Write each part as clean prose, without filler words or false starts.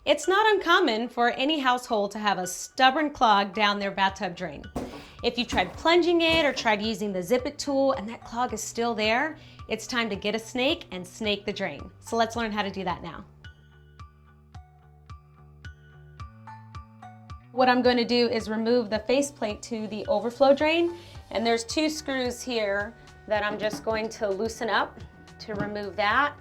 It's not uncommon for any household to have a stubborn clog down their bathtub drain. If you've tried plunging it or tried using the zip it tool and that clog is still there, it's time to get a snake and snake the drain. So let's learn how to do that now. What I'm going to do is remove the faceplate to the overflow drain, and there's 2 screws here that I'm just going to loosen up to remove that.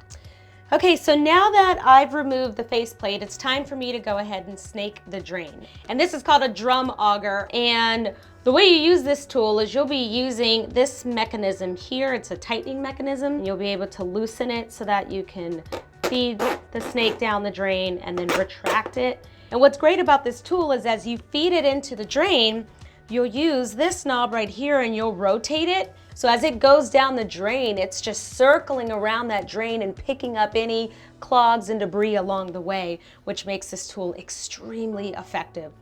Okay, so now that I've removed the faceplate, it's time for me to go ahead and snake the drain. And this is called a drum auger, and the way you use this tool is you'll be using this mechanism here. It's a tightening mechanism. You'll be able to loosen it so that you can feed the snake down the drain and then retract it. And what's great about this tool is as you feed it into the drain, you'll use this knob right here and you'll rotate it. So as it goes down the drain, it's just circling around that drain and picking up any clogs and debris along the way, which makes this tool extremely effective.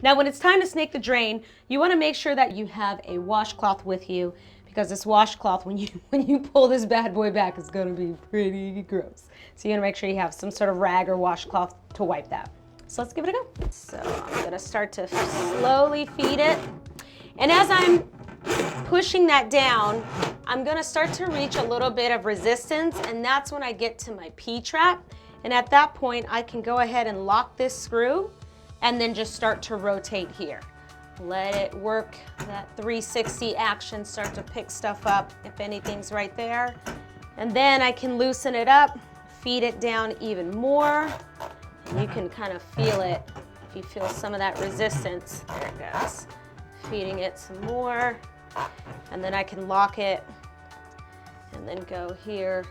Now, when it's time to snake the drain, you want to make sure that you have a washcloth with you, because this washcloth, when you pull this bad boy back, is going to be pretty gross. So you want to make sure you have some sort of rag or washcloth to wipe that. So let's give it a go. So I'm going to start to slowly feed it. And as I'm pushing that down, I'm going to start to reach a little bit of resistance, and that's when I get to my P-trap. And at that point, I can go ahead and lock this screw and then just start to rotate here. Let it work, that 360 action, start to pick stuff up if anything's right there. And then I can loosen it up, feed it down even more. And you can kind of feel it if you feel some of that resistance. There it goes. Feeding it some more. And then I can lock it and then go here.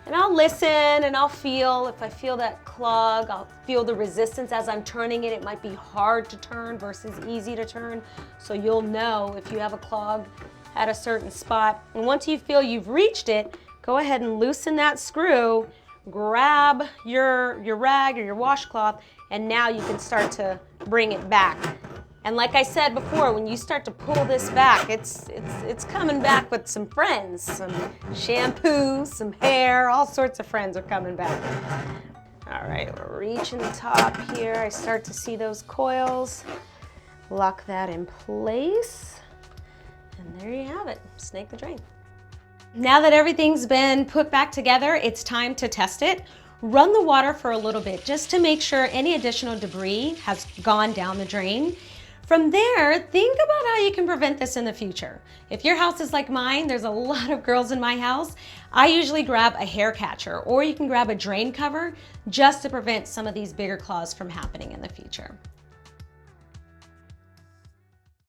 And I'll listen and I'll feel, if I feel that clog, I'll feel the resistance as I'm turning it. It might be hard to turn versus easy to turn. So you'll know if you have a clog at a certain spot. And once you feel you've reached it, go ahead and loosen that screw, grab your rag or your washcloth, and now you can start to bring it back. And like I said before, when you start to pull this back, it's coming back with some friends, some shampoo, some hair, all sorts of friends are coming back. All right, we're reaching the top here. I start to see those coils. Lock that in place. And there you have it, snake the drain. Now that everything's been put back together, it's time to test it. Run the water for a little bit just to make sure any additional debris has gone down the drain. From there, think about how you can prevent this in the future. If your house is like mine, there's a lot of girls in my house, I usually grab a hair catcher, or you can grab a drain cover just to prevent some of these bigger clogs from happening in the future.